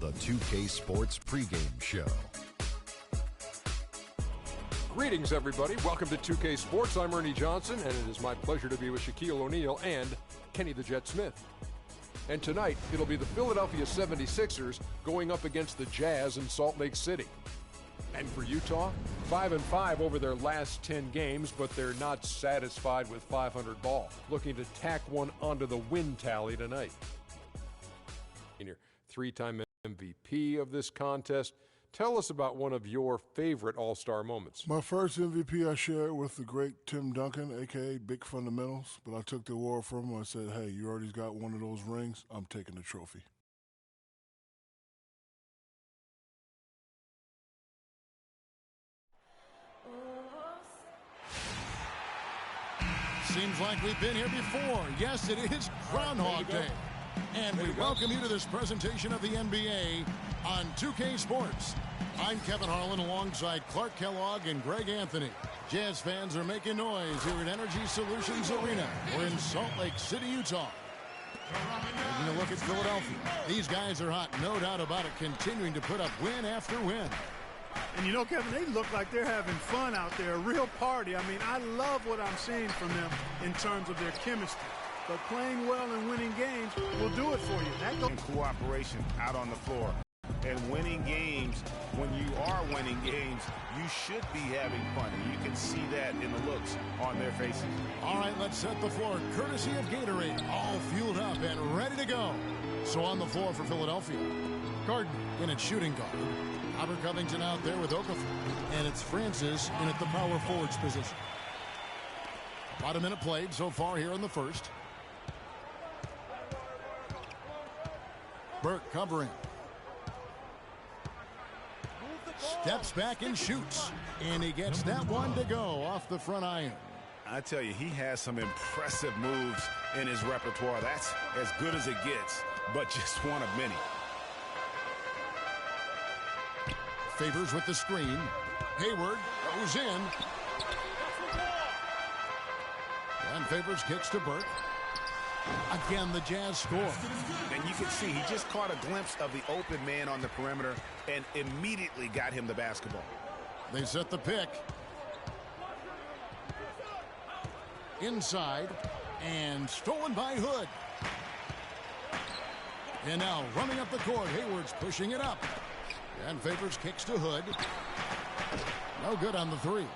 the 2K Sports pregame show. Greetings, everybody. Welcome to 2K Sports. I'm Ernie Johnson, and it is my pleasure to be with Shaquille O'Neal and Kenny the Jet Smith. And tonight, it'll be the Philadelphia 76ers going up against the Jazz in Salt Lake City. And for Utah, 5-5 over their last 10 games, but they're not satisfied with 500 ball. Looking to tack one onto the win tally tonight. In your three-time MVP of this contest, tell us about one of your favorite All-Star moments. My first MVP I shared with the great Tim Duncan, a.k.a. Big Fundamentals, but I took the award from him. I said, hey, you already got one of those rings. I'm taking the trophy. Seems like we've been here before. Yes, it is Groundhog Day. And we welcome you to this presentation of the NBA on 2K Sports. I'm Kevin Harlan alongside Clark Kellogg and Greg Anthony. Jazz fans are making noise here at Energy Solutions Arena. We're in Salt Lake City, Utah. Taking a look at Philadelphia. These guys are hot, no doubt about it, continuing to put up win after win. And you know, Kevin, they look like they're having fun out there, a real party. I mean, I love what I'm seeing from them in terms of their chemistry. But playing well and winning games will do it for you. That goes cooperation out on the floor. And winning games, when you are winning games, you should be having fun. And you can see that in the looks on their faces. All right, let's set the floor courtesy of Gatorade. All fueled up and ready to go. So on the floor for Philadelphia, Gardner in at shooting guard. Robert Covington out there with Okafor. And it's Francis in at the power forwards position. About a minute played so far here in the first. Burke covering. Steps back and shoots. And he gets that one to go off the front iron. I tell you, he has some impressive moves in his repertoire. That's as good as it gets, but just one of many. Favors with the screen. Hayward goes in. And Favors kicks to Burke. Again, the Jazz score. And you can see he just caught a glimpse of the open man on the perimeter and immediately got him the basketball. They set the pick. Inside. And stolen by Hood. And now running up the court. Hayward's pushing it up. And Favors kicks to Hood. No good on the three.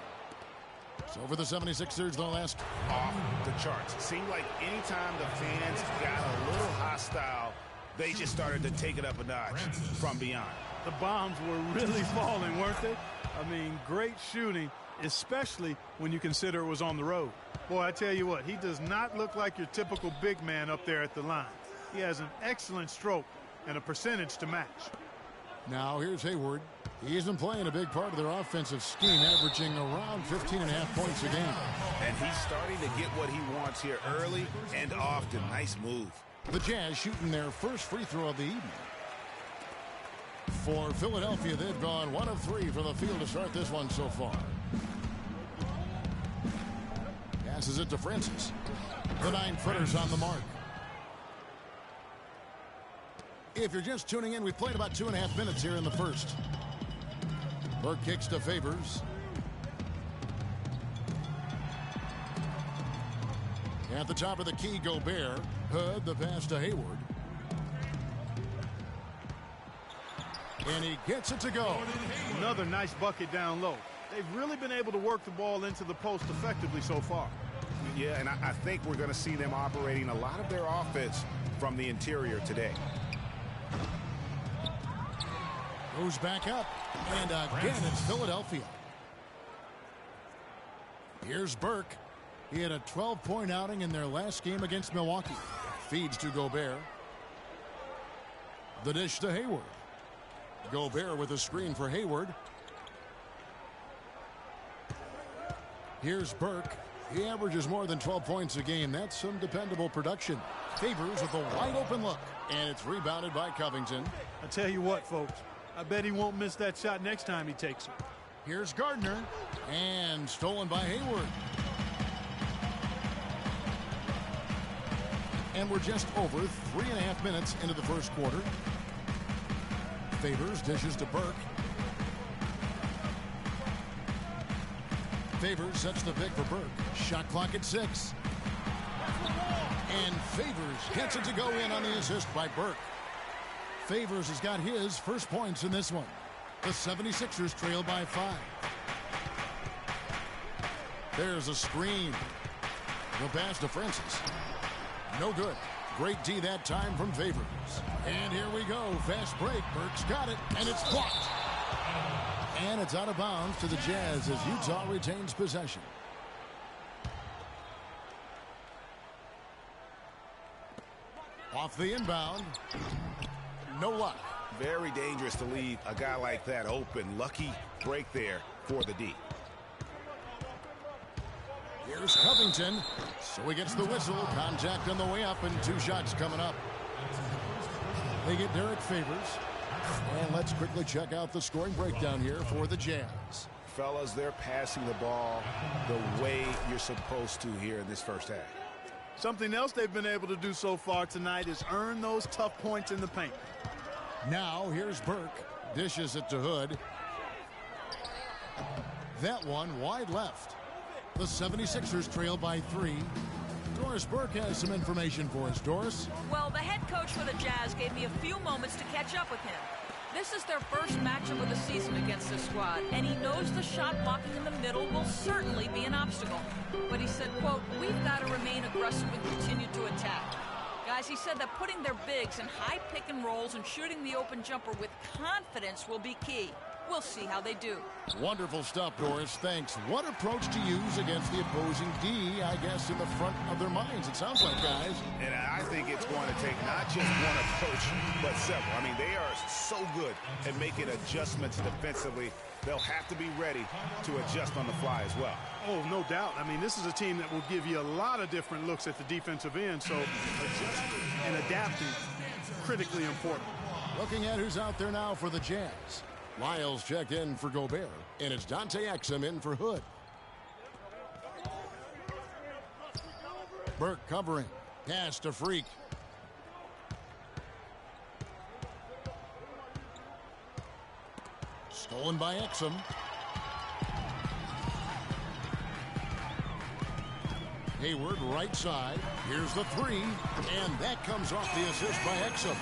So for the 76ers, the last off the charts. It seemed like anytime the fans got a little hostile, they just started to take it up a notch from beyond. The bombs were really falling, weren't they? I mean, great shooting, especially when you consider it was on the road. Boy, I tell you what, he does not look like your typical big man up there at the line. He has an excellent stroke and a percentage to match. Now here's Hayward. He isn't playing a big part of their offensive scheme, averaging around 15.5 points a game. And he's starting to get what he wants here early and often. Nice move. The Jazz shooting their first free throw of the evening. For Philadelphia, they've gone 1 of 3 from the field to start this one so far. Passes it to Francis. The 9-footer's on the mark. If you're just tuning in, we've played about 2.5 minutes here in the first. Burke kicks to Favors. At the top of the key, Gobert. Hood, the pass to Hayward. And he gets it to go. Another nice bucket down low. They've really been able to work the ball into the post effectively so far. Yeah, and I think we're going to see them operating a lot of their offense from the interior today. Goes back up. And again, it's Philadelphia. Here's Burke. He had a 12-point outing in their last game against Milwaukee. Feeds to Gobert. The dish to Hayward. Gobert with a screen for Hayward. Here's Burke. He averages more than 12 points a game. That's some dependable production. Favors with a wide open look. And it's rebounded by Covington. I tell you what, folks. I bet he won't miss that shot next time he takes it. Here's Gardner. And stolen by Hayward. And we're just over 3.5 minutes into the first quarter. Favors dishes to Burke. Favors sets the pick for Burke. Shot clock at 6. And Favors gets it to go in on the assist by Burke. Favors has got his first points in this one. The 76ers trail by 5. There's a screen. The pass to Francis. No good. Great D that time from Favors. And here we go. Fast break. Burke's got it, and it's blocked. And it's out of bounds to the Jazz as Utah retains possession. Off the inbound. No luck. Very dangerous to leave a guy like that open. Lucky break there for the D. Here's Covington. So he gets the whistle. Contact on the way up and 2 shots coming up. They get Derek Favors. And let's quickly check out the scoring breakdown here for the Jazz. Fellas, they're passing the ball the way you're supposed to here in this first half. Something else they've been able to do so far tonight is earn those tough points in the paint. Now here's Burke. Dishes it to Hood. That one wide left. The 76ers trail by 3. Doris Burke has some information for us. Doris? Well, the head coach for the Jazz gave me a few moments to catch up with him. This is their first matchup of the season against this squad, and he knows the shot blocking in the middle will certainly be an obstacle. But he said, quote, "We've got to remain aggressive and continue to attack." Guys, he said that putting their bigs in high pick and rolls and shooting the open jumper with confidence will be key. We'll see how they do. Wonderful stuff, Doris. Thanks. What approach to use against the opposing D, I guess, in the front of their minds, it sounds like, guys. And I think it's going to take not just one approach, but several. I mean, they are so good at making adjustments defensively. They'll have to be ready to adjust on the fly as well. Oh, no doubt. I mean, this is a team that will give you a lot of different looks at the defensive end, so adjusting and adapting, critically important. Looking at who's out there now for the Jazz. Lyles checked in for Gobert, and it's Dante Exum in for Hood. Burke covering. Pass to Freak. Stolen by Exum. Hayward right side. Here's the 3, and that comes off the assist by Exum.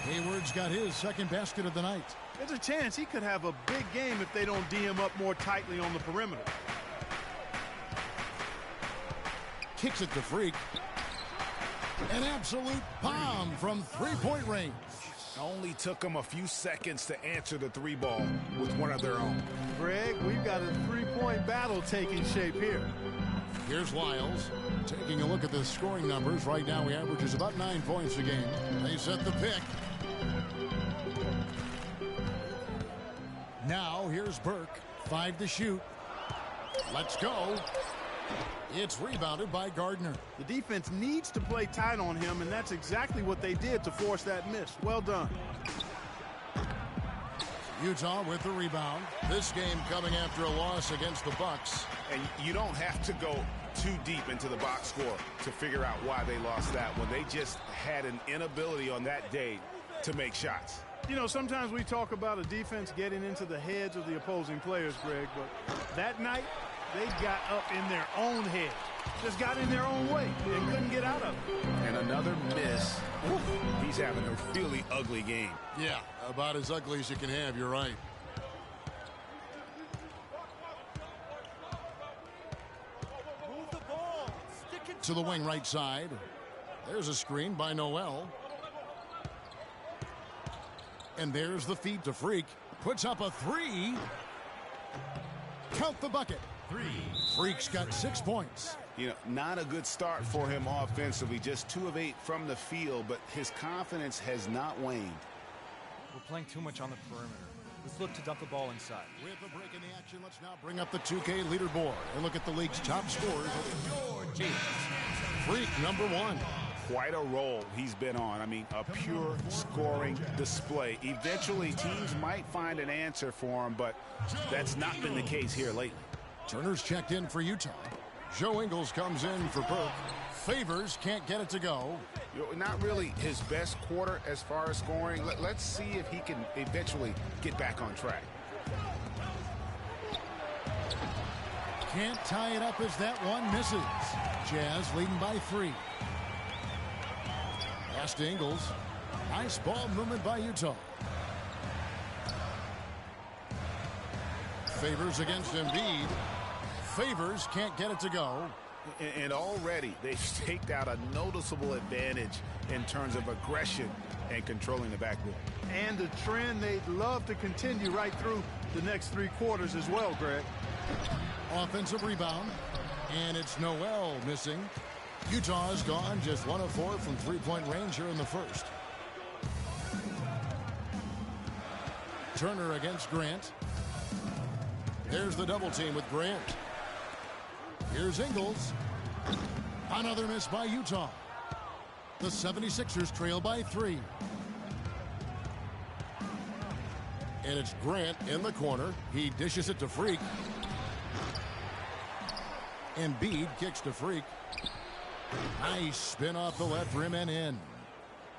Hayward's got his second basket of the night. There's a chance he could have a big game if they don't D him up more tightly on the perimeter. Kicks it to Freak. An absolute bomb from three-point range. Only took them a few seconds to answer the 3 ball with one of their own. Greg, we've got a 3-point battle taking shape here. Here's Lyles taking a look at the scoring numbers. Right now he averages about 9 points a game. They set the pick. Now here's Burke. 5 to shoot. Let's go. It's rebounded by Gardner. The defense needs to play tight on him, and that's exactly what they did to force that miss. Well done. Utah with the rebound. This game coming after a loss against the Bucks. And you don't have to go too deep into the box score to figure out why they lost that one. They just had an inability on that day to make shots. You know, sometimes we talk about a defense getting into the heads of the opposing players, Greg, but that night they got up in their own head. Just got in their own way and couldn't get out of it. And another miss. He's having a really ugly game. Yeah, about as ugly as you can have, you're right. Move the ball. Stick it To the wing right side. There's a screen by Noel. And there's the feed to Freak. Puts up a 3. Count the bucket. 3. Freak's got 6 points. You know, not a good start for him offensively. Just 2 of 8 from the field, but his confidence has not waned. We're playing too much on the perimeter. Let's look to dump the ball inside. With a break in the action, let's now bring up the 2K leaderboard and look at the league's top scorers. Freak, number 1. Quite a role he's been on. I mean, a pure scoring display. Eventually, teams might find an answer for him, but that's not been the case here lately. Turner's checked in for Utah. Joe Ingles comes in for Burke. Favors can't get it to go. Not really his best quarter as far as scoring. Let's see if he can eventually get back on track. Can't tie it up as that one misses. Jazz leading by 3. Pass to Ingles. Nice ball movement by Utah. Favors against Embiid. Favors can't get it to go. And already they've staked out a noticeable advantage in terms of aggression and controlling the backboard. And the trend they'd love to continue right through the next 3 quarters as well, Greg. Offensive rebound. And it's Noel missing. Utah's gone just 1 of 4 from 3-point range here in the first. Turner against Grant. There's the double team with Grant. Here's Ingles. Another miss by Utah. The 76ers trail by 3. And it's Grant in the corner. He dishes it to Freak. Embiid kicks to Freak. Nice spin off the left rim and in.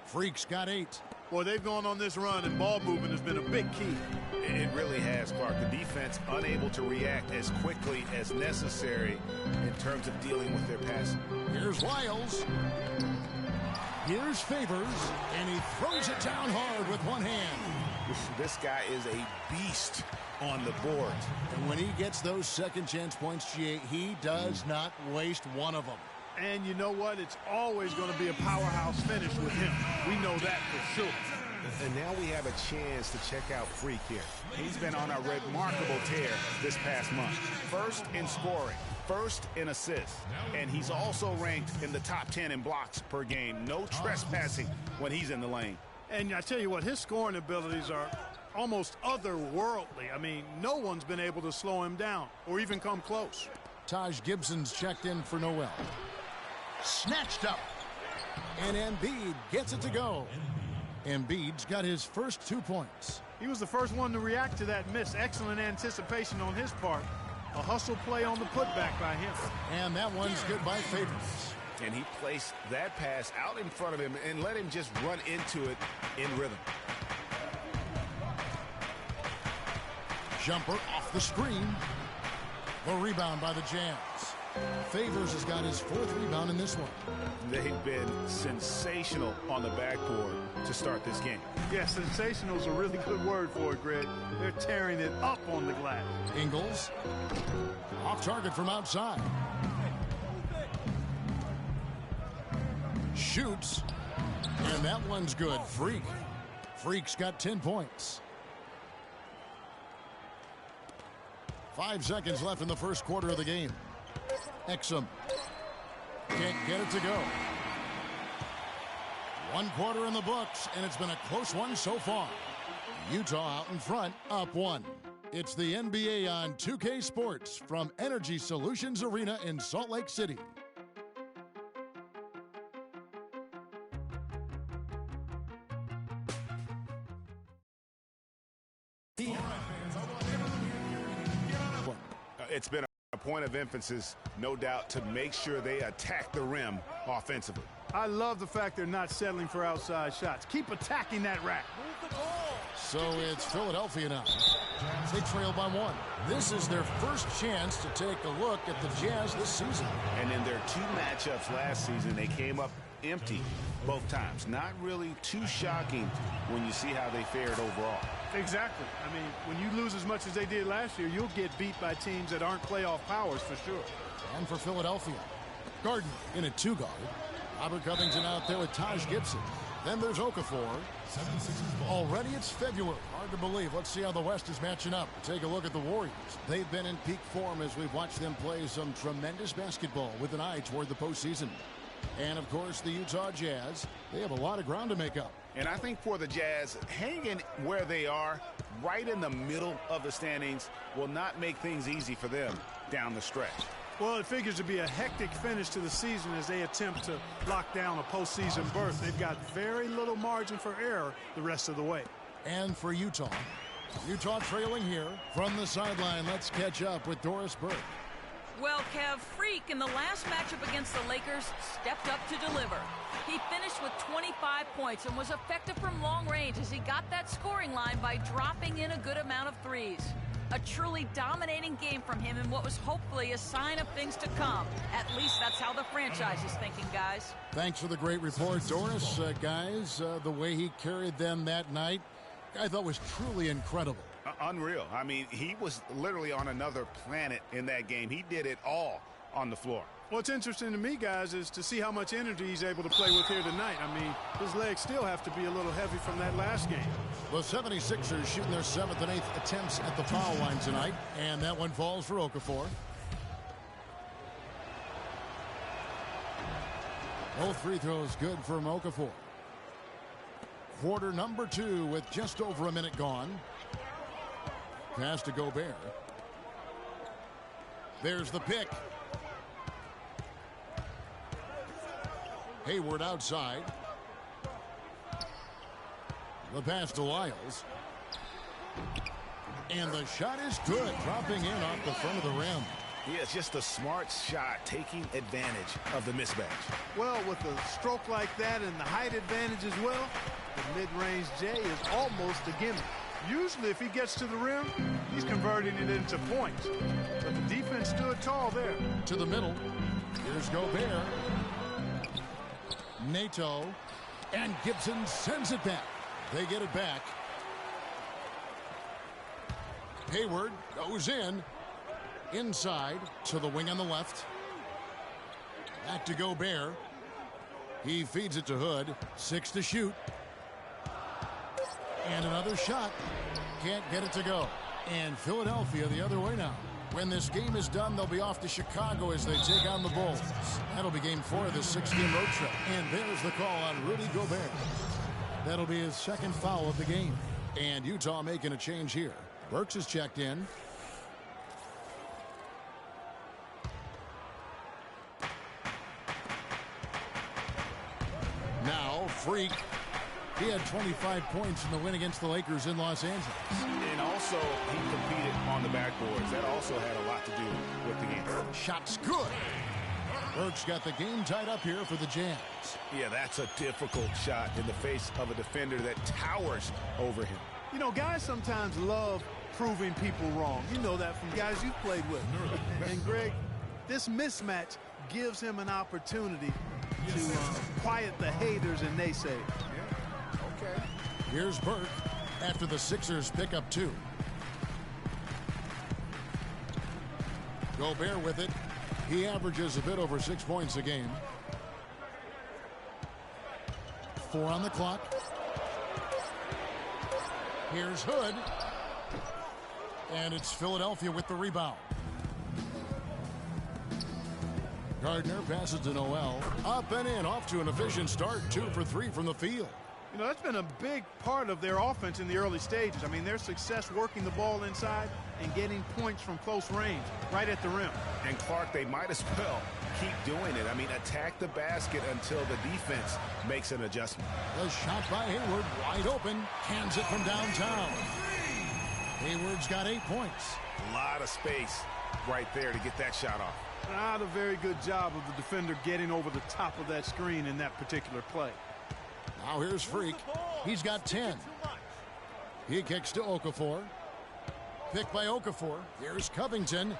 Freak's got 8. Boy, they've gone on this run, and ball movement has been a big key. It really has, Clark. The defense unable to react as quickly as necessary in terms of dealing with their passing. Here's Wiles. Here's Favors, and he throws it down hard with one hand. This guy is a beast on the board. And when he gets those second chance points, GA, he does not waste one of them. And you know what? It's always going to be a powerhouse finish with him. We know that for sure. And now we have a chance to check out Freak here. He's been on a remarkable tear this past month. First in scoring, first in assists, and he's also ranked in the top 10 in blocks per game. No trespassing when he's in the lane. And I tell you what, his scoring abilities are almost otherworldly. I mean, no one's been able to slow him down or even come close. Taj Gibson's checked in for Noel. Snatched up. And Embiid gets it to go. Embiid's got his first 2 points. He was the first one to react to that miss. Excellent anticipation on his part. A hustle play on the putback by him. And that one's good by Favors. And he placed that pass out in front of him and let him just run into it in rhythm. Jumper off the screen. The rebound by the Jazz. Favors has got his 4th rebound in this one. They've been sensational on the backboard to start this game. Yeah, sensational is a really good word for it, Greg. They're tearing it up on the glass. Ingles. Off target from outside. Shoots. And that one's good. Freak. Freak's got 10 points. 5 seconds left in the first quarter of the game. Exum can't get it to go. 1 quarter in the books, and it's been a close one so far. Utah out in front, up 1. It's the NBA on 2K Sports from Energy Solutions Arena in Salt Lake City. It's been a point of emphasis, no doubt, to make sure they attack the rim offensively. I love the fact they're not settling for outside shots. Keep attacking that rack. So it's Philadelphia now. They trail by 1. This is their first chance to take a look at the Jazz this season. And in their 2 matchups last season, they came up empty both times. Not really too shocking when you see how they fared overall. Exactly. I mean, when you lose as much as they did last year, you'll get beat by teams that aren't playoff powers for sure. And for Philadelphia, Gardner in a 2-guard. Robert Covington out there with Taj Gibson. Then there's Okafor. Already it's February. Hard to believe. Let's see how the West is matching up. Take a look at the Warriors. They've been in peak form as we've watched them play some tremendous basketball with an eye toward the postseason. And, of course, the Utah Jazz. They have a lot of ground to make up. And I think for the Jazz, hanging where they are, right in the middle of the standings, will not make things easy for them down the stretch. Well, it figures to be a hectic finish to the season as they attempt to lock down a postseason berth. They've got very little margin for error the rest of the way. And for Utah trailing here from the sideline. Let's catch up with Doris Burke. Well, Kev, Freak in the last matchup against the Lakers stepped up to deliver. He finished with 25 points and was effective from long range as he got that scoring line by dropping in a good amount of threes. A truly dominating game from him in what was hopefully a sign of things to come. At least that's how the franchise is thinking, guys. Thanks for the great report, Doris. Guys, the way he carried them that night, I thought was truly incredible. Unreal. I mean, he was literally on another planet in that game. He did it all on the floor. What's interesting to me, guys, is to see how much energy he's able to play with here tonight. I mean, his legs still have to be a little heavy from that last game. The 76ers shooting their 7th and 8th attempts at the foul line tonight, and that one falls for Okafor. Both free throws good for Okafor. Quarter number 2 with just over a minute gone. Pass to Gobert. There's the pick. Hayward outside. The pass to Lyles. And the shot is good, dropping in off the front of the rim. Yeah, it's just a smart shot, taking advantage of the mismatch. Well, with a stroke like that and the height advantage as well, the mid-range J is almost a gimme. Usually, if he gets to the rim, he's converting it into points. But the defense stood tall there. To the middle. Here's Gobert. Nato. And Gibson sends it back. They get it back. Hayward goes in. Inside to the wing on the left. Back to Gobert. He feeds it to Hood. 6 to shoot. And another shot. Can't get it to go. And Philadelphia the other way now. When this game is done, they'll be off to Chicago as they take on the Bulls. That'll be game 4 of this 6-game road trip. And there's the call on Rudy Gobert. That'll be his second foul of the game. And Utah making a change here. Burks is checked in. Now, Freak. He had 25 points in the win against the Lakers in Los Angeles. And also, he competed on the backboards. That also had a lot to do with the game. Shot's good. Burks got the game tied up here for the Jazz. Yeah, that's a difficult shot in the face of a defender that towers over him. You know, guys sometimes love proving people wrong. You know that from guys you've played with. And, Greg, this mismatch gives him an opportunity to quiet the haters and naysayers. Here's Burke after the Sixers pick up 2. Gobert with it. He averages a bit over 6 points a game. 4 on the clock. Here's Hood. And it's Philadelphia with the rebound. Gardner passes to Noel. Up and in, off to an efficient start. 2 for 3 from the field. You know, that's been a big part of their offense in the early stages. I mean, their success working the ball inside and getting points from close range, right at the rim. And Clark, they might as well keep doing it. I mean, attack the basket until the defense makes an adjustment. The shot by Hayward, wide open, cans it from downtown. Hayward's got 8 points. A lot of space right there to get that shot off. Not a very good job of the defender getting over the top of that screen in that particular play. Now here's Freak. He's got 10. He kicks to Okafor. Pick by Okafor. Here's Covington.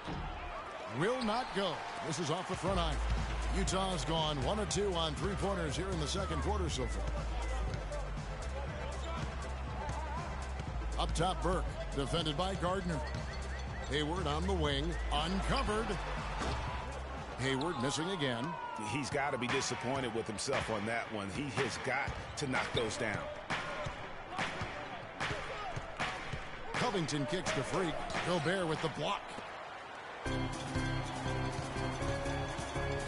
Will not go. This is off the front iron. Utah's gone 1 of 2 on 3-pointers here in the second quarter so far. Up top, Burke. Defended by Gardner. Hayward on the wing. Uncovered. Hayward missing again. He's got to be disappointed with himself on that one. He has got to knock those down. Covington kicks to Freak. Gobert with the block.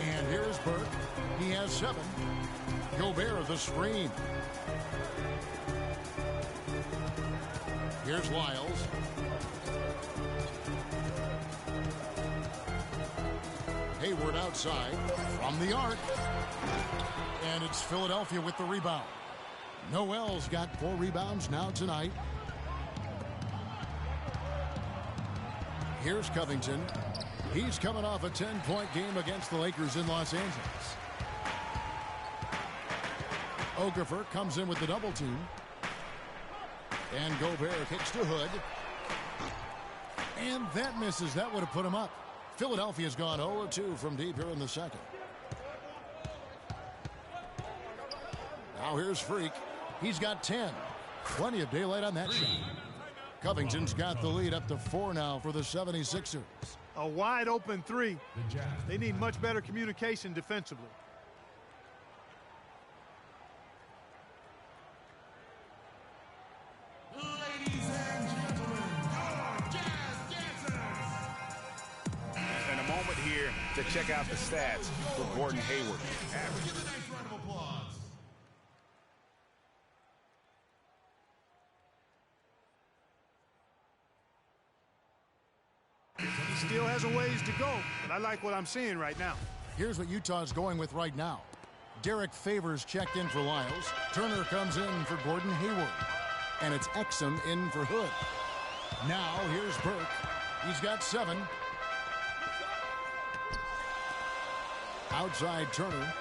And here's Burke. He has 7. Gobert with the screen. Here's Lyles. Hayward outside from the arc. And it's Philadelphia with the rebound. Noel's got 4 rebounds now tonight. Here's Covington. He's coming off a 10-point game against the Lakers in Los Angeles. Okafor comes in with the double team. And Gobert kicks to Hood. And that misses. That would have put him up. Philadelphia's gone 0-2 from deep here in the second. Now here's Freak. He's got 10. Plenty of daylight on that shot. Covington's got the lead up to 4 now for the 76ers. A wide open three. They need much better communication defensively. Ladies and gentlemen, your Jazz Dancers. And a moment here to check out the stats for Gordon Hayward. Give a nice round of applause. He still has a ways to go, but I like what I'm seeing right now. Here's what Utah's going with right now. Derek Favors checked in for Lyles. Turner comes in for Gordon Hayward. And it's Exum in for Hood. Now here's Burke. He's got 7. Outside Turner.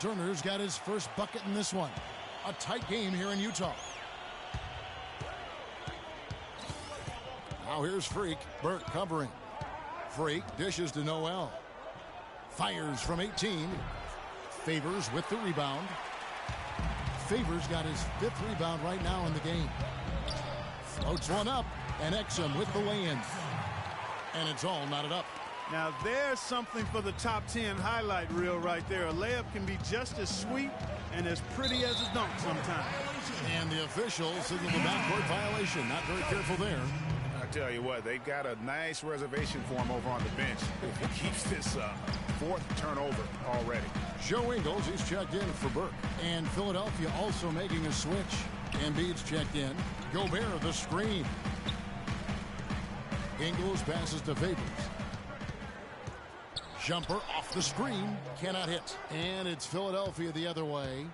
Turner's got his first bucket in this one. A tight game here in Utah. Now here's Freak. Burke covering. Freak dishes to Noel. Fires from 18. Favors with the rebound. Favors got his 5th rebound right now in the game. Floats one up. And Exum with the lay-in. And it's all knotted up. Now there's something for the top 10 highlight reel right there. A layup can be just as sweet and as pretty as a dunk sometimes. And the official signaled the backcourt violation. Not very careful there. I tell you what, they've got a nice reservation for him over on the bench. If he keeps this 4th turnover already. Joe Ingles, he's checked in for Burke. And Philadelphia also making a switch. Embiid's checked in. Gobert the screen. Ingles passes to Favors. Jumper off the screen. Cannot hit. And it's Philadelphia the other way.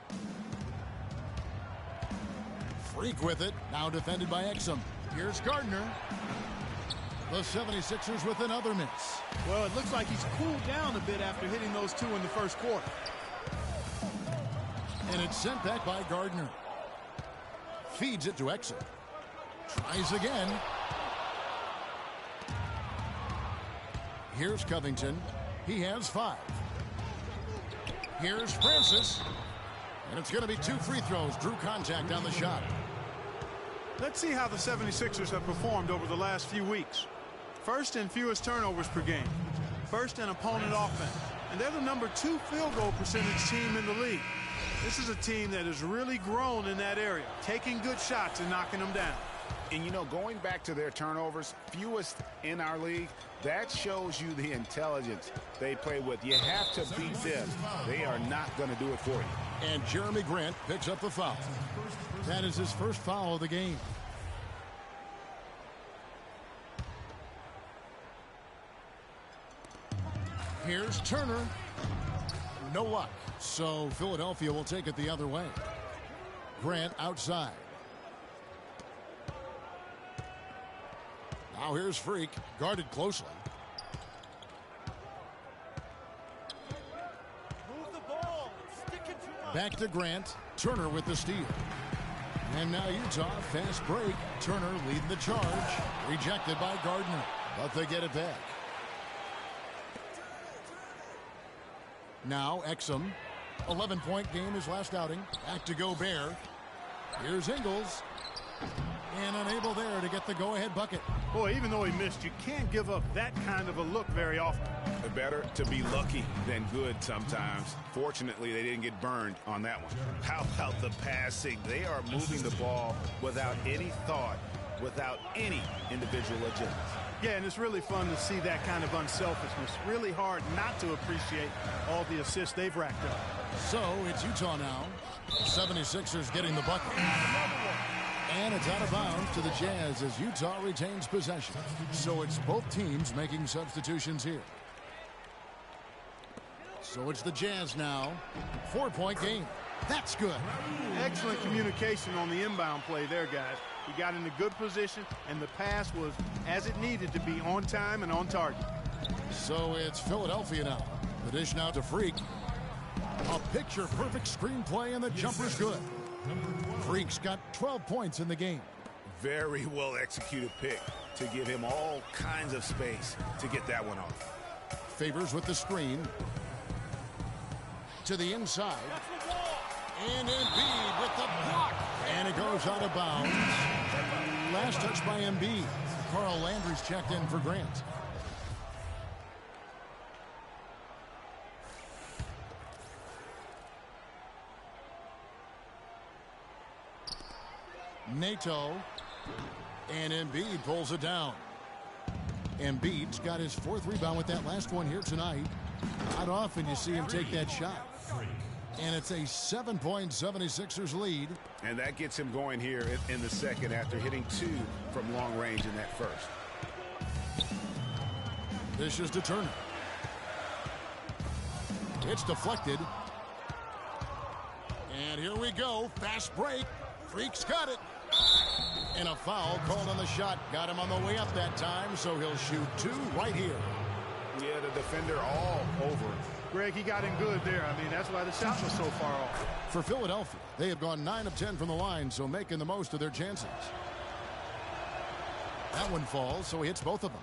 Freak with it. Now defended by Exum. Here's Gardner. The 76ers with another miss. Well, it looks like he's cooled down a bit after hitting those 2 in the first quarter. And it's sent back by Gardner. Feeds it to Exum. Tries again. Here's Covington. He has 5. Here's Francis. And it's going to be 2 free throws. Drew contact on the shot. Let's see how the 76ers have performed over the last few weeks. First in fewest turnovers per game. First in opponent offense. And they're the number 2 field goal percentage team in the league. This is a team that has really grown in that area, taking good shots and knocking them down. And, you know, going back to their turnovers, fewest in our league, that shows you the intelligence they play with. You have to beat them. They are not going to do it for you. And Jeremy Grant picks up the foul. That is his first foul of the game. Here's Turner. No luck. So Philadelphia will take it the other way. Grant outside. Now here's Freak, guarded closely. Move the ball. Stick it to him. Back to Grant. Turner with the steal. And now Utah, fast break. Turner leading the charge. Rejected by Gardner, but they get it back. Now Exum. 11-point game his last outing. Back to Gobert. Here's Ingles. And unable there to get the go-ahead bucket. Boy, even though he missed, you can't give up that kind of a look very often. Better to be lucky than good sometimes. Fortunately, they didn't get burned on that one. How about the passing? They are moving the ball without any thought, without any individual agenda. Yeah, and it's really fun to see that kind of unselfishness. Really hard not to appreciate all the assists they've racked up. So it's Utah now. 76ers getting the bucket. And it's out of bounds to the Jazz as Utah retains possession. So it's both teams making substitutions here. So it's the Jazz now. 4-point game. That's good. Excellent communication on the inbound play there, guys. He got in a good position, and the pass was as it needed to be, on time and on target. So it's Philadelphia now. The dish now to Freak. A picture-perfect screenplay, and the jumper's good. Freak's got 12 points in the game. Very well executed pick to give him all kinds of space to get that one off. Favors with the screen. To the inside. And Embiid with the block. And it goes out of bounds. Last touch by Embiid. Carl Landry's checked in for Grant. Nato. And Embiid pulls it down. Embiid's got his 4th rebound with that last one here tonight. Not often you see him take that shot. And it's a 7-point 76ers lead. And that gets him going here in the second after hitting 2 from long range in that first. This is to Turner. It's deflected. And here we go. Fast break. Freak's got it. And a foul called on the shot. Got him on the way up that time, so he'll shoot 2 right here. Yeah, the defender all over it. Greg, he got in good there. I mean, that's why the shot was so far off. For Philadelphia, they have gone 9 of 10 from the line, so making the most of their chances. That one falls, so he hits both of them.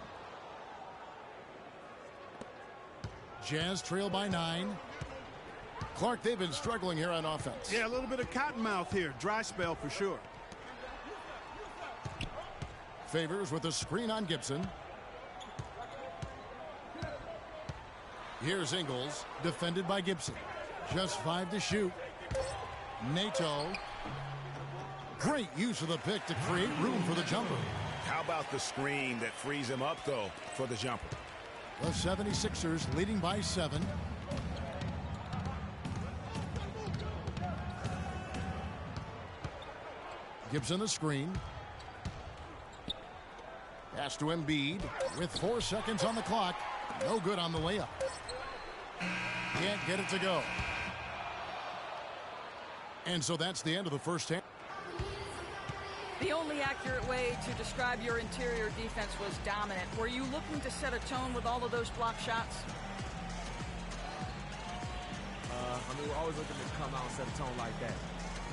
Jazz trail by 9. Clark, they've been struggling here on offense. Yeah, a little bit of cottonmouth here. Dry spell for sure. Favors with a screen on Gibson. Here's Ingles, defended by Gibson. Just 5 to shoot. Nato. Great use of the pick to create room for the jumper. How about the screen that frees him up, though, for the jumper? The 76ers leading by 7. Gibson the screen. Pass to Embiid with 4 seconds on the clock. No good on the layup. Can't get it to go. And so that's the end of the first half. The only accurate way to describe your interior defense was dominant. Were you looking to set a tone with all of those block shots? We're always looking to come out and set a tone like that.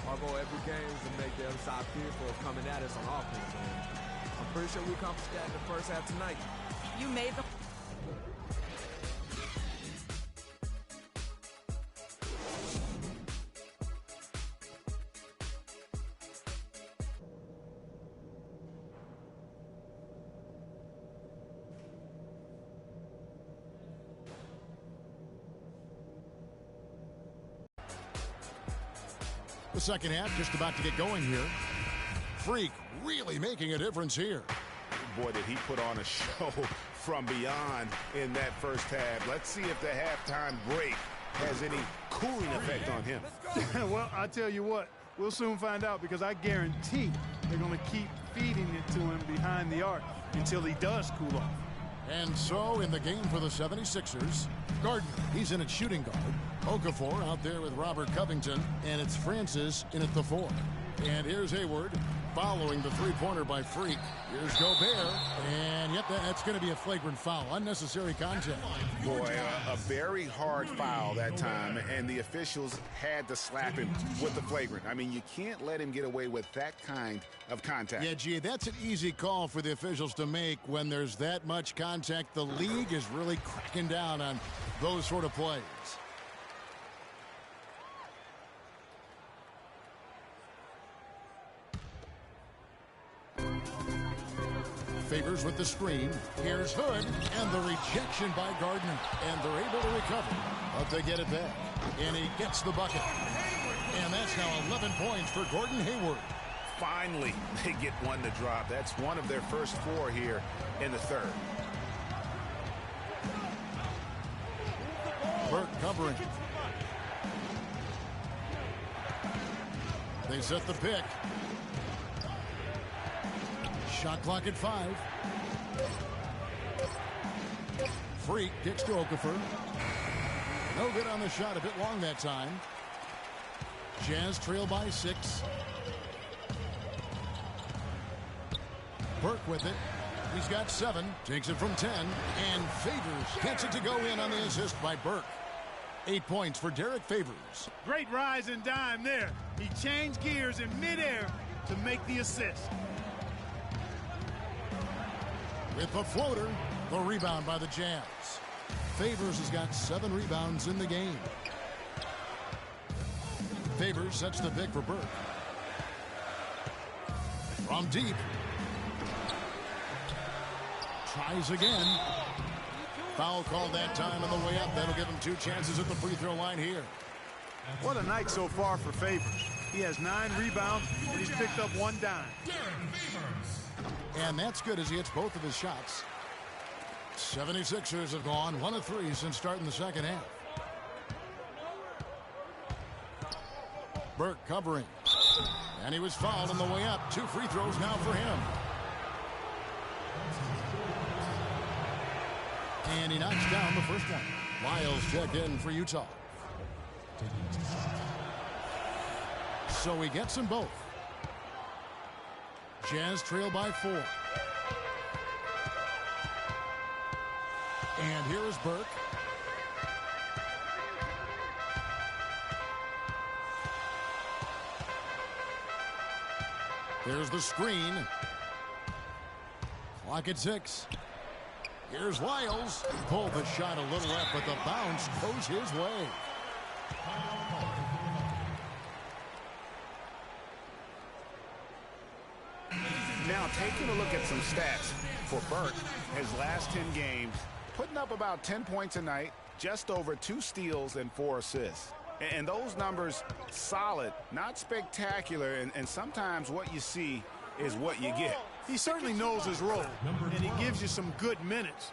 Our goal every game is to make the other side fearful of coming at us on offense. And I'm pretty sure we accomplished that in the first half tonight. You made the... The second half just about to get going here. Freak really making a difference here. Boy, did he put on a show from beyond in that first half. Let's see if the halftime break has any cooling effect on him. Well, I tell you what, we'll soon find out, because I guarantee they're going to keep feeding it to him behind the arc until he does cool off. And so in the game for the 76ers, Gardner, he's in at shooting guard. Okafor out there with Robert Covington, and it's Francis in at the 4. And here's Hayward following the three-pointer by Freak. Here's Gobert, and yep, that's going to be a flagrant foul. Unnecessary contact. Boy, a very hard foul that time, and the officials had to slap him with the flagrant. I mean, you can't let him get away with that kind of contact. Yeah, gee, that's an easy call for the officials to make when there's that much contact. The league is really cracking down on those sort of plays. Favors with the screen. Here's Hood, and the rejection by Gardner. And they're able to recover, but they get it back. And he gets the bucket. And that's now 11 points for Gordon Hayward. Finally, they get one to drop. That's one of their first 4 here in the third. Burke covering. They set the pick. Shot clock at 5. Freak kicks to Okafor. No good on the shot, a bit long that time. Jazz trail by 6. Burke with it. He's got 7. Takes it from 10. And Favors gets it to go in on the assist by Burke. 8 points for Derek Favors. Great rise and dime there. He changed gears in midair to make the assist. With the floater, the rebound by the Jazz. Favors has got 7 rebounds in the game. Favors sets the pick for Burke. From deep. Tries again. Foul called that time on the way up. That'll give him 2 chances at the free throw line here. What a night so far for Favors. He has 9 rebounds, and he's picked up 1 dime. And that's good as he hits both of his shots. 76ers have gone 1 of 3 since starting the second half. Burke covering. And he was fouled on the way up. 2 free throws now for him. And he knocks down the first one. Lyles checked in for Utah. So he gets them both. Jazz trail by 4. And here is Burke. There's the screen. Clock at 6. Here's Lyles. Pulled the shot a little left, but the bounce goes his way. Now, taking a look at some stats for Burke, his last 10 games, putting up about 10 points a night, just over 2 steals and 4 assists. And those numbers, solid, not spectacular, and sometimes what you see is what you get. He certainly knows his role, and he gives you some good minutes.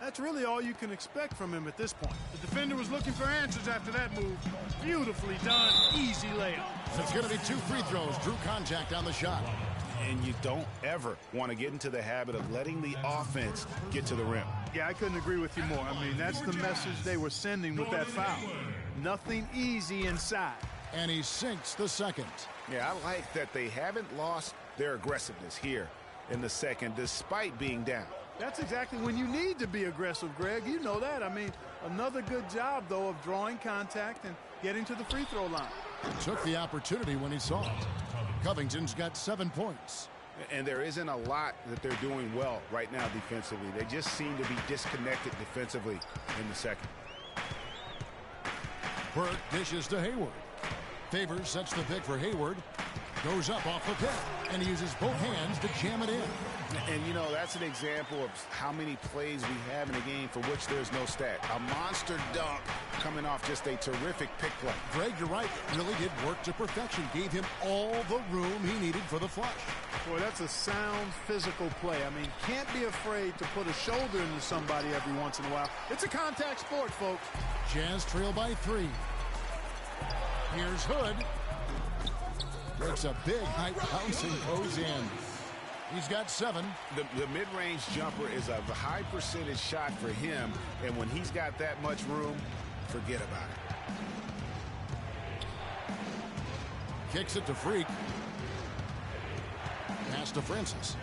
That's really all you can expect from him at this point. The defender was looking for answers after that move. Beautifully done, easy layup. It's going to be 2 free throws. Drew contact on the shot. And you don't ever want to get into the habit of letting the offense get to the rim. Yeah, I couldn't agree with you more. I mean, that's the message they were sending with that foul. Nothing easy inside. And he sinks the second. Yeah, I like that they haven't lost their aggressiveness here in the second, despite being down. That's exactly when you need to be aggressive, Greg. You know that. I mean, another good job, though, of drawing contact and getting to the free throw line. Took the opportunity when he saw it. Covington's got 7 points. And there isn't a lot that they're doing well right now defensively. They just seem to be disconnected defensively in the second. Burke dishes to Hayward. Favors sets the pick for Hayward. Goes up off the pick and uses both hands to jam it in. And, you know, that's an example of how many plays we have in a game for which there's no stat. A monster dunk coming off just a terrific pick play. Greg, you're right. Really did work to perfection. Gave him all the room he needed for the flush. Boy, that's a sound physical play. I mean, can't be afraid to put a shoulder into somebody every once in a while. It's a contact sport, folks. Jazz trail by 3. Here's Hood. Breaks a big height bouncing goes in. He's got 7. The mid-range jumper is a high percentage shot for him, and when he's got that much room, forget about it. Kicks it to Freak. Pass to Francis.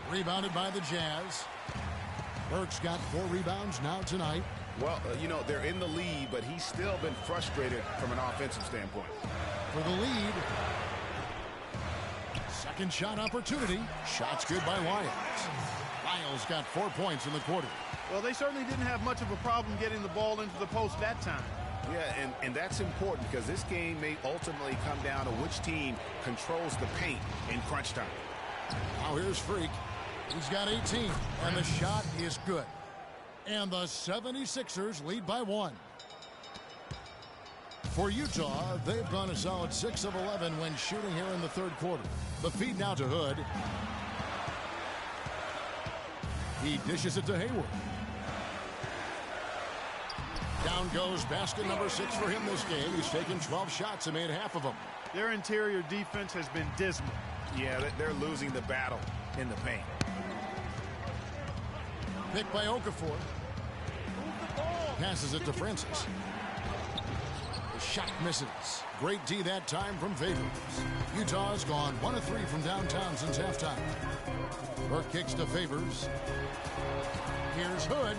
Rebounded by the Jazz. Burke's got 4 rebounds now tonight. Well, you know, they're in the lead, but he's still been frustrated from an offensive standpoint. For the lead. Second shot opportunity. Shot's good by Lyles. Lyles got 4 points in the quarter. Well, they certainly didn't have much of a problem getting the ball into the post that time. Yeah, and that's important because this game may ultimately come down to which team controls the paint in crunch time. Now here's Freak. He's got 18, and the shot is good. And the 76ers lead by 1. For Utah, they've gone a solid 6 of 11 when shooting here in the third quarter. The feed now to Hood. He dishes it to Hayward. Down goes basket number 6 for him this game. He's taken 12 shots and made half of them. Their interior defense has been dismal. Yeah, they're losing the battle in the paint. Picked by Okafor. Passes it to Francis. The shot misses. Great D that time from Favors. Utah's gone 1 of 3 from downtown since halftime. Burke kicks to Favors. Here's Hood.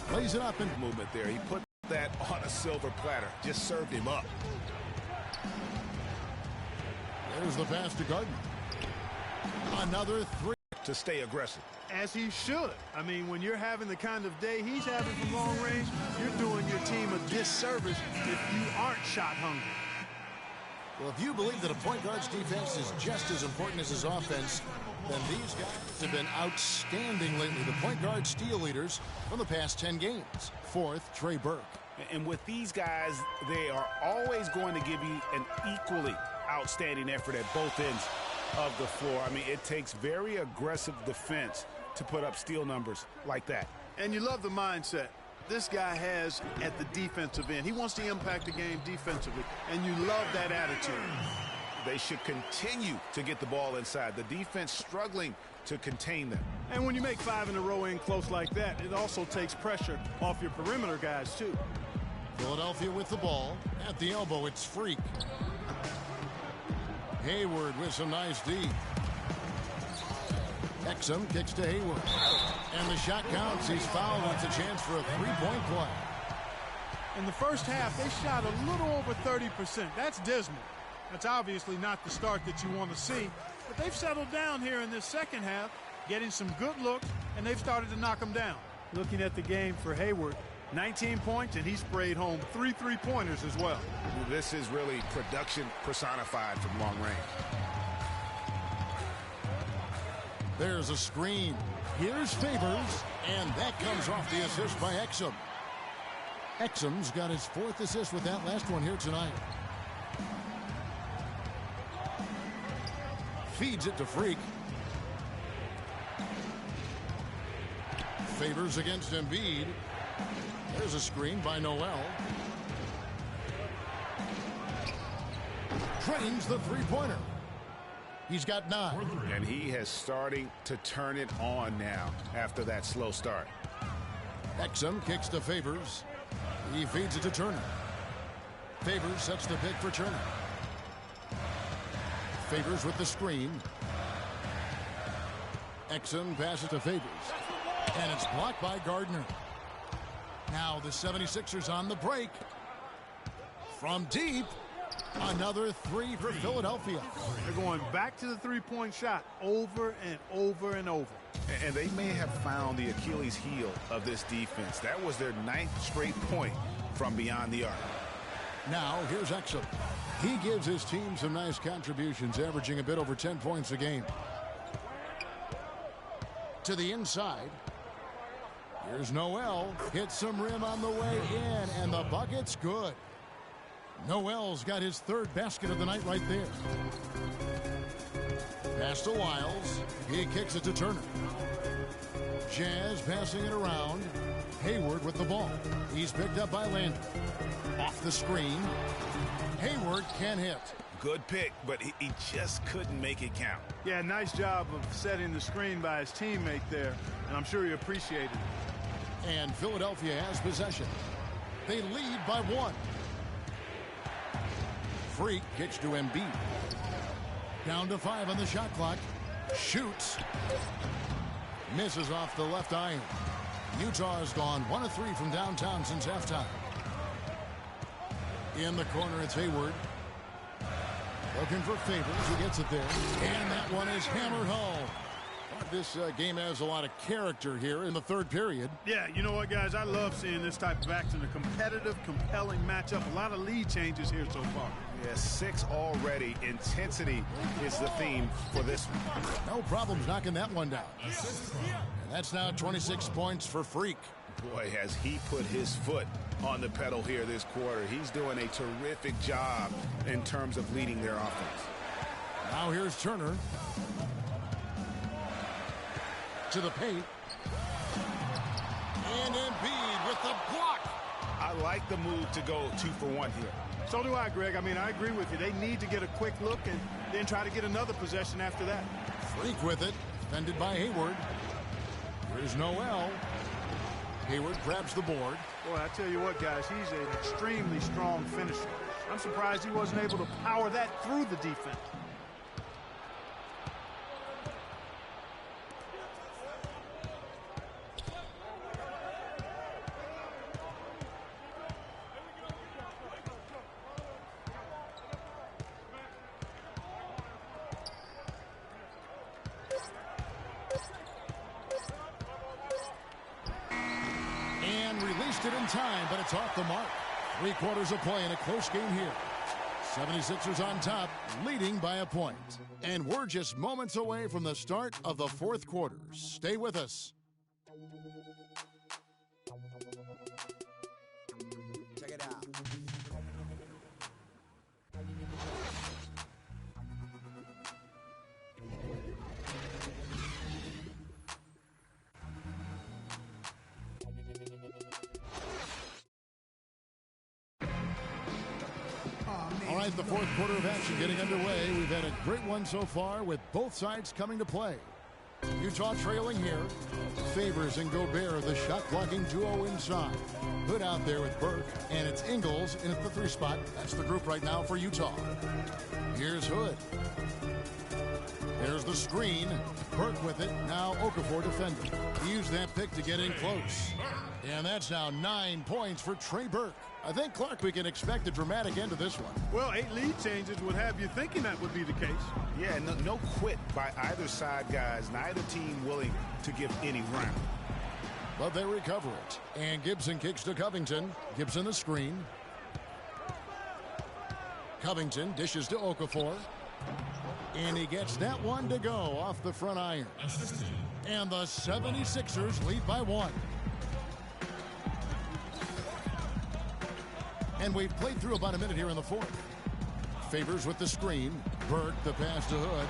Plays it up in movement there. He put that on a silver platter. Just served him up. There's the pass to Gardner. Another 3. To stay aggressive. As he should. I mean, when you're having the kind of day he's having from long range, you're doing your team a disservice if you aren't shot hungry. Well, if you believe that a point guard's defense is just as important as his offense, then these guys have been outstanding lately. The point guard steal leaders from the past 10 games. Fourth, Trey Burke. And with these guys, they are always going to give you an equally outstanding effort at both ends of the floor. I mean, it takes very aggressive defense to put up steal numbers like that. And you love the mindset this guy has at the defensive end. He wants to impact the game defensively, and you love that attitude. They should continue to get the ball inside. The defense struggling to contain them. And when you make 5 in a row in close like that, it also takes pressure off your perimeter guys, too. Philadelphia with the ball. At the elbow, it's Freak. Hayward with some nice D. Exum kicks to Hayward. And the shot counts. He's fouled. It's a chance for a three-point play. In the first half, they shot a little over 30%. That's dismal. That's obviously not the start that you want to see. But they've settled down here in this second half, getting some good looks, and they've started to knock them down. Looking at the game for Hayward, 19 points, and he sprayed home 3 3-pointers as well. This is really production personified from long range. There's a screen. Here's Favors, and that comes off the assist by Exum. Exum's got his 4th assist with that last one here tonight. Feeds it to Freak. Favors against Embiid. There's a screen by Noel. Trains the three-pointer. He's got 9. And he has starting to turn it on now after that slow start. Exum kicks to Favors. He feeds it to Turner. Favors sets the pick for Turner. Favors with the screen. Exum passes to Favors. And it's blocked by Gardner. Now the 76ers on the break. From deep, another 3 for Philadelphia. They're going back to the three-point shot over and over and over. And they may have found the Achilles heel of this defense. That was their 9th straight point from beyond the arc. Now here's Exum. He gives his team some nice contributions, averaging a bit over 10 points a game. To the inside. Here's Noel. Hits some rim on the way in, and the bucket's good. Noel's got his 3rd basket of the night right there. Pass to Wiles. He kicks it to Turner. Jazz passing it around. Hayward with the ball. He's picked up by Landry. Off the screen. Hayward can hit. Good pick, but he just couldn't make it count. Yeah, nice job of setting the screen by his teammate there, and I'm sure he appreciated it. And Philadelphia has possession. They lead by 1. Freak kicks to Embiid. Down to 5 on the shot clock. Shoots. Misses off the left iron. Utah's gone 1 of 3 from downtown since halftime. In the corner, it's Hayward. Looking for Favors, who gets it there. And that one is hammered home. This game has a lot of character here in the 3rd period. Yeah, you know what, guys? I love seeing this type of action. A competitive, compelling matchup. A lot of lead changes here so far. Yeah, 6 already. Intensity is the theme for this one. No problems knocking that one down. And that's now 26 points for Freak. Boy, has he put his foot on the pedal here this quarter. He's doing a terrific job in terms of leading their offense. Now here's Turner. To the paint. And Embiid with the block. I like the move to go 2 for 1 here. So do I, Greg. I mean, I agree with you. They need to get a quick look and then try to get another possession after that. Freak with it. Defended by Hayward. Here's Noel. Hayward grabs the board. Boy, I tell you what, guys, he's an extremely strong finisher. I'm surprised he wasn't able to power that through the defense. Released it in time, but it's off the mark. 3 quarters of play in a close game here. 76ers on top, leading by a point. And we're just moments away from the start of the 4th quarter. Stay with us. Check it out. All right, the 4th quarter of action getting underway. We've had a great one so far with both sides coming to play. Utah trailing here. Favors and Gobert are the shot-blocking duo inside. Hood out there with Burke, and it's Ingles in at the 3 spot. That's the group right now for Utah. Here's Hood. There's the screen. Burke with it. Now Okafor defending. He used that pick to get in close. And that's now 9 points for Trey Burke. I think, Clark, we can expect a dramatic end to this one. Well, 8 lead changes would have you thinking that would be the case. Yeah, no quit by either side, guys. Neither team willing to give any ground. But they recover it. And Gibson kicks to Covington. Gibson the screen. Covington dishes to Okafor. And he gets that one to go off the front iron. And the 76ers lead by 1. And we've played through about a minute here in the 4th. Favors with the screen. Burke the pass to Hood.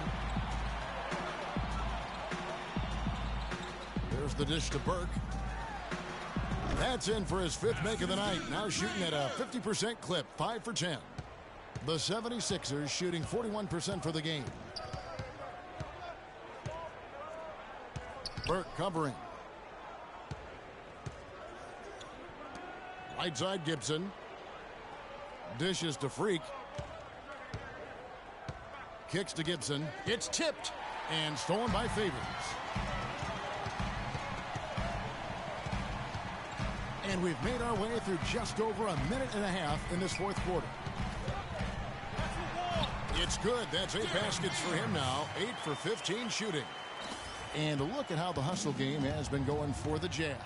There's the dish to Burke. That's in for his 5th make of the night. Now shooting at a 50% clip, 5 for 10. The 76ers shooting 41% for the game. Burke covering. Right side Gibson. Dishes to Freak. Kicks to Gibson. It's tipped and stolen by Favors. And we've made our way through just over a minute and a half in this 4th quarter. It's good. That's 8 baskets for him now. 8 for 15 shooting. And look at how the hustle game has been going for the Jazz.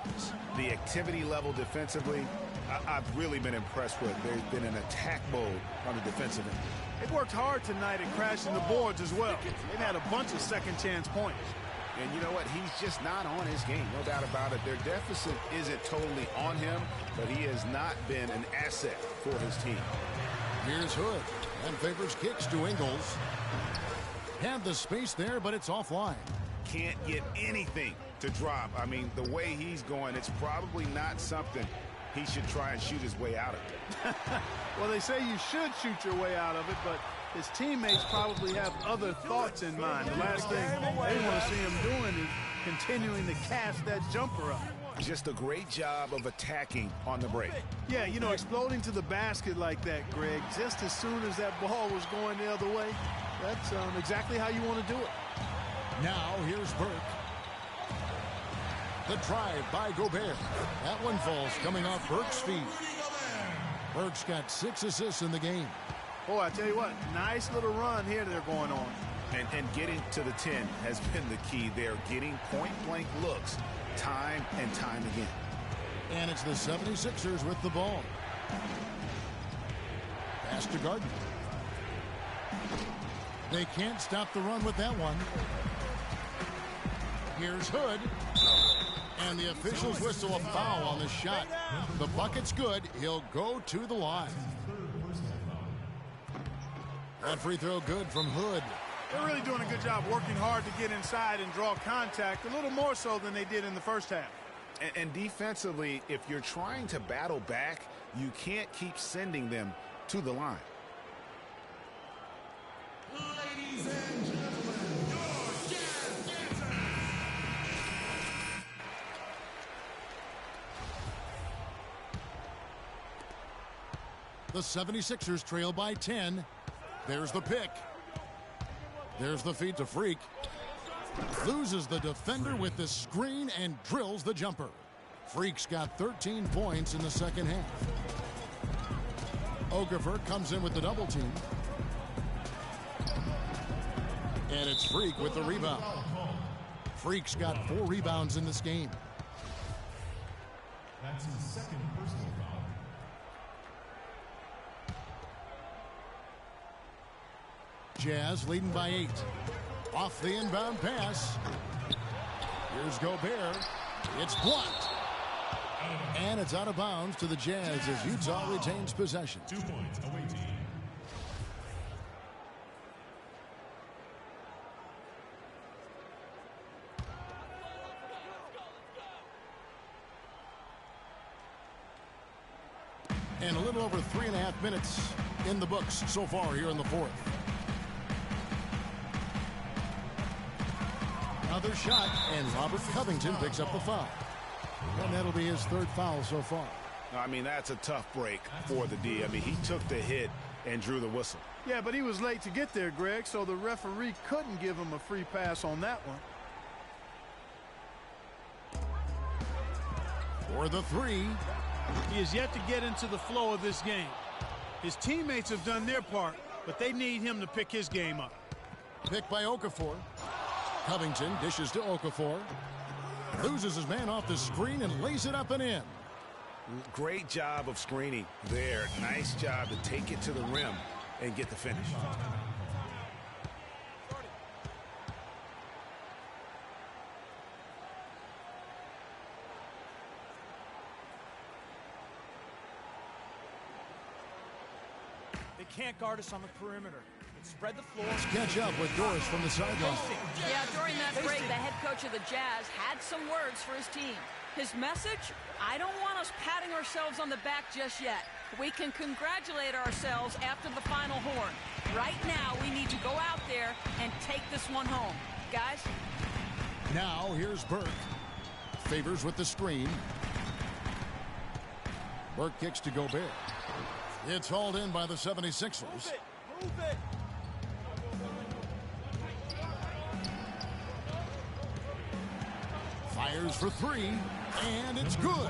The activity level defensively, I've really been impressed with. There's been an attack mode on the defensive end. They've worked hard tonight at crashing the boards as well. They've had a bunch of second chance points. And you know what? He's just not on his game. No doubt about it. Their deficit isn't totally on him, but he has not been an asset for his team. Here's Hood. And Favors kicks to Ingles. Had the space there, but it's offline. Can't get anything to drop. I mean, the way he's going, it's probably not something he should try and shoot his way out of. Well, they say you should shoot your way out of it, but his teammates probably have other thoughts in mind. The last thing they want to see him doing is continuing to cast that jumper up. Just a great job of attacking on the break. Yeah, you know, exploding to the basket like that, Greg, just as soon as that ball was going the other way, that's exactly how you want to do it. Now here's Burke. The drive by Gobert. That one falls coming off Burke's feet. Burke's got 6 assists in the game. Boy, I tell you what, nice little run here they're going on. And getting to the 10 has been the key. They're getting point-blank looks time and time again. And it's the 76ers with the ball. Pass to Gardner. They can't stop the run with that one. Here's Hood. And the officials whistle a foul on the shot. The bucket's good. He'll go to the line. That free throw good from Hood. They're really doing a good job working hard to get inside and draw contact, a little more so than they did in the first half. And defensively, if you're trying to battle back, you can't keep sending them to the line. Ladies and gentlemen, your Jazz Dancer. The 76ers trail by 10. There's the pick. There's the feed to Freak. Loses the defender with the screen and drills the jumper. Freak's got 13 points in the second half. Okafor comes in with the double team. And it's Freak with the rebound. Freak's got 4 rebounds in this game. That's his second personal foul. Jazz leading by 8. Off the inbound pass. Here's Gobert. It's blocked. And it's out of bounds to the Jazz as Utah retains possession. 2 points, away team. And a little over 3.5 minutes in the books so far here in the fourth. Another shot, and Robert Covington picks up the foul. And that'll be his 3rd foul so far. I mean, that's a tough break for the D. I mean, he took the hit and drew the whistle. Yeah, but he was late to get there, Greg, so the referee couldn't give him a free pass on that one. For the 3. He has yet to get into the flow of this game. His teammates have done their part, but they need him to pick his game up. Pick by Okafor. Covington dishes to Okafor. Loses his man off the screen and lays it up and in. Great job of screening there. Nice job to take it to the rim and get the finish. They can't guard us on the perimeter. Spread the floor. Let's catch up with Doris from the sideline. Yeah, during that break, the head coach of the Jazz had some words for his team. His message, I don't want us patting ourselves on the back just yet. We can congratulate ourselves after the final horn. Right now, we need to go out there and take this one home. Guys? Now, here's Burke. Favors with the screen. Burke kicks to Gobert. It's hauled in by the 76ers. Move it. Fires for 3, and it's good.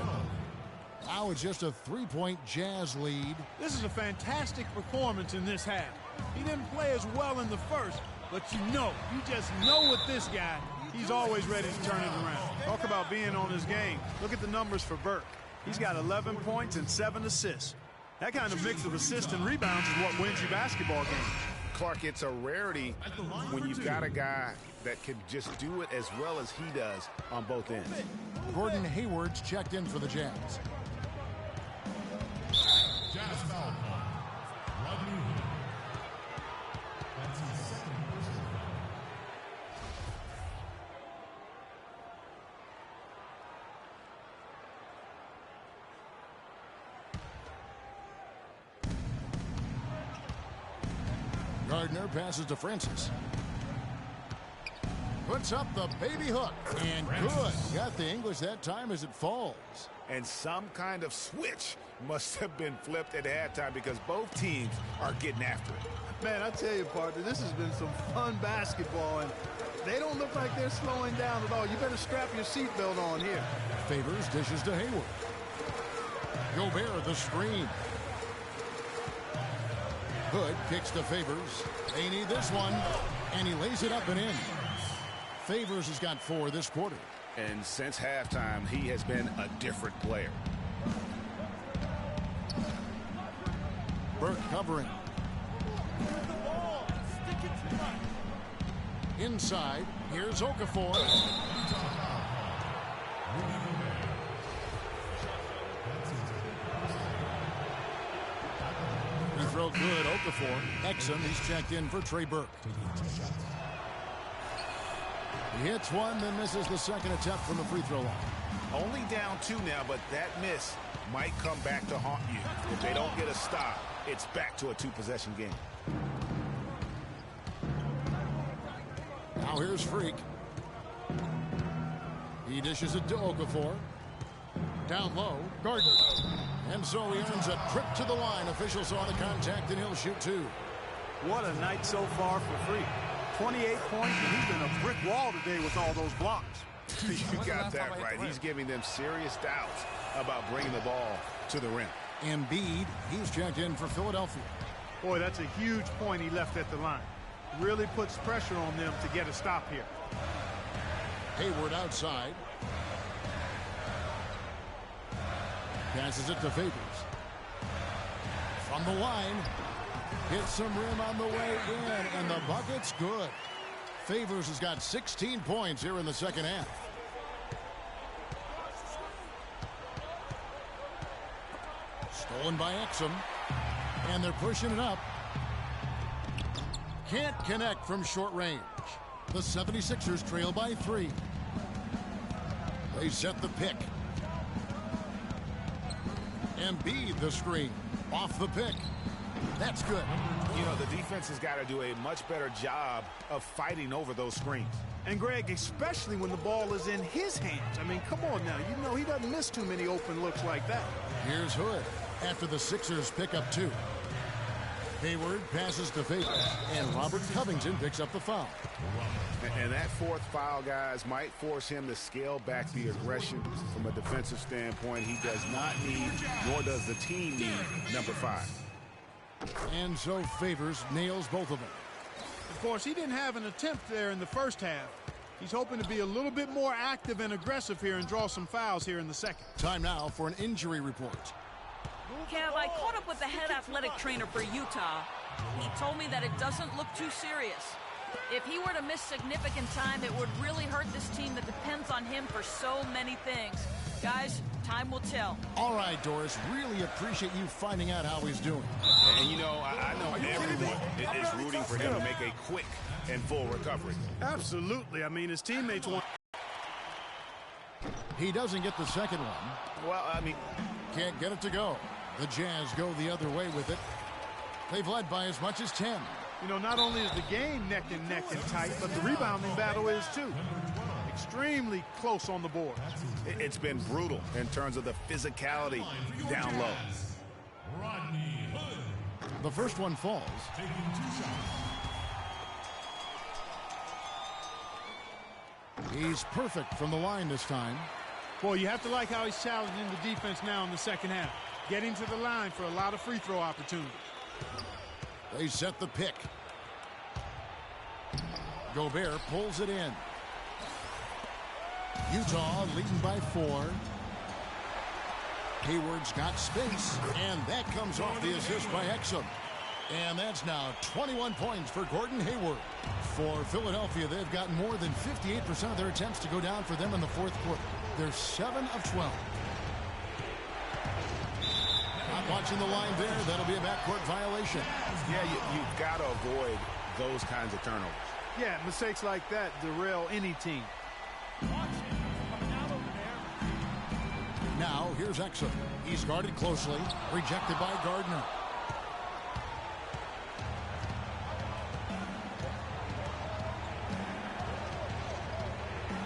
Now it's just a 3-point Jazz lead. This is a fantastic performance in this half. He didn't play as well in the first, but you just know with this guy, he's always ready to turn it around. Talk about being on his game. Look at the numbers for Burke. He's got 11 points and 7 assists. That kind of mix of assists and rebounds is what wins you basketball games. Clark, it's a rarity when you've got a guy that can just do it as well as he does on both ends. Gordon Hayward's checked in for the Jazz. Jazz foul call. Rodney Hood. That's his second personal foul. Gardner passes to Francis. Puts up the baby hook. And good. Got the English that time as it falls. And some kind of switch must have been flipped at halftime because both teams are getting after it. Man, I tell you, partner, this has been some fun basketball, and they don't look like they're slowing down at all. You better strap your seatbelt on here. Favors dishes to Hayward. Gobert the screen. Hood kicks to Favors. They need this one, and he lays it up and in. Favors has got 4 this quarter. And since halftime, he has been a different player. Burke covering. Move the ball. Stick it to right. Inside, here's Okafor. He throw good, Okafor. Exum, he's checked in for Trey Burke. He hits one, then misses the second attempt from the free throw line. Only down 2 now, but that miss might come back to haunt you. If they don't get a stop, it's back to a 2-possession game. Now here's Freak. He dishes it to Okafor. Down low, Gardner. And so he earns a trip to the line. Officials saw the contact, and he'll shoot two. What a night so far for Free. 28 points, and he's been a brick wall today with all those blocks. You got that right. He's giving them serious doubts about bringing the ball to the rim. Embiid, he's checked in for Philadelphia. Boy, that's a huge point he left at the line. Really puts pressure on them to get a stop here. Hayward outside. Passes it to Favors. From the line. Hits some rim on the way in, and the bucket's good. Favors has got 16 points here in the second half. Stolen by Exum. And they're pushing it up. Can't connect from short range. The 76ers trail by 3. They set the pick. Embiid the screen. Off the pick. That's good. You know, the defense has got to do a much better job of fighting over those screens. And, Greg, especially when the ball is in his hands. I mean, come on now. You know he doesn't miss too many open looks like that. Here's Hood after the Sixers pick up 2. Hayward passes to Favors, and Robert Covington picks up the foul. And that fourth foul, guys, might force him to scale back the aggression from a defensive standpoint. He does not need, nor does the team need, number 5. And so Favors nails both of them. Of course, he didn't have an attempt there in the first half. He's hoping to be a little bit more active and aggressive here and draw some fouls here in the second. Time now for an injury report. Kev, I caught up with the head athletic trainer for Utah. He told me that it doesn't look too serious. If he were to miss significant time, it would really hurt this team that depends on him for so many things. Guys, time will tell. All right, Doris, really appreciate you finding out how he's doing. And, you know, I know everyone is rooting for him to make a quick and full recovery. Absolutely. I mean, his teammates want... He doesn't get the second one. Well, I mean... Can't get it to go. The Jazz go the other way with it. They've led by as much as 10. You know, not only is the game neck and tight, but the rebounding battle is too. Extremely close on the board. It's been brutal in terms of the physicality down low. The first one falls. He's perfect from the line this time. Boy, you have to like how he's challenging the defense now in the second half. Getting to the line for a lot of free throw opportunities. They set the pick. Gobert pulls it in. Utah leading by 4. Hayward's got space, and that comes off the assist by Exum. And that's now 21 points for Gordon Hayward. For Philadelphia, they've got more than 58% of their attempts to go down for them in the fourth quarter. They're 7 of 12. Not watching the line there. That'll be a backcourt violation. Yeah, you've got to avoid those kinds of turnovers. Yeah, mistakes like that derail any team. Now, here's Exum. He's guarded closely. Rejected by Gardner.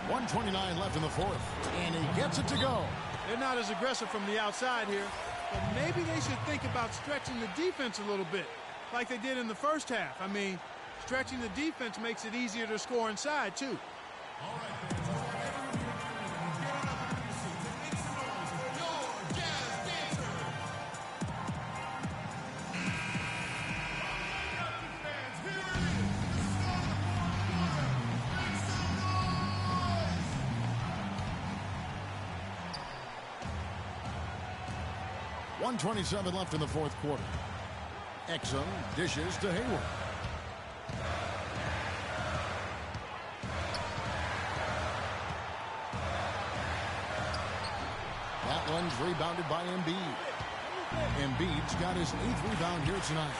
.129 left in the fourth. And he gets it to go. They're not as aggressive from the outside here, but maybe they should think about stretching the defense a little bit, like they did in the first half. I mean, stretching the defense makes it easier to score inside, too. All right, fans. .127 left in the fourth quarter. Exum dishes to Hayward. That one's rebounded by Embiid. Embiid's got his 8th rebound here tonight.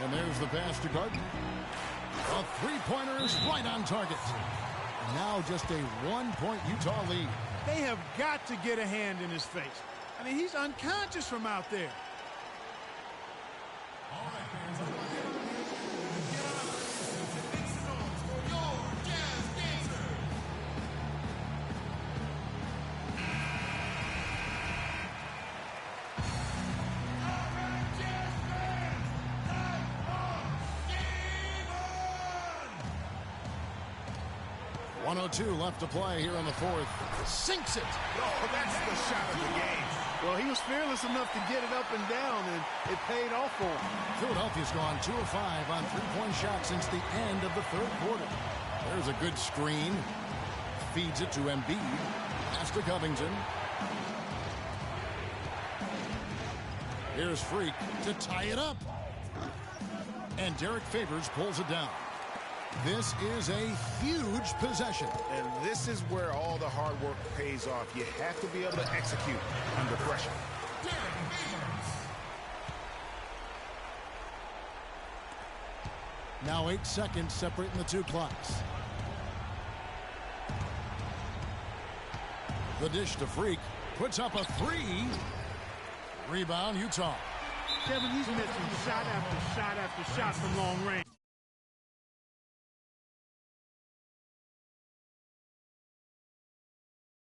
And there's the pass to Gardner. A three-pointer is right on target. Now just a 1-point Utah lead. They have got to get a hand in his face. I mean, he's unconscious from out there. All right, fans. I want you to make some noise for your Jazz dancer. 1:02 left to play here in the fourth. Sinks it. Oh, that's the shot of the game. Well, he was fearless enough to get it up and down, and it paid off for him. Philadelphia's gone 2 of 5 on three-point shots since the end of the third quarter. There's a good screen. Feeds it to Embiid. Pass to Covington. Here's Freak to tie it up. And Derek Favors pulls it down. This is a huge possession. And this is where all the hard work pays off. You have to be able to execute under pressure. Now 8 seconds separating the two clocks. The dish to Freak. Puts up a 3. Rebound, Utah. Kevin, he's missing shot after shot after shot from long range.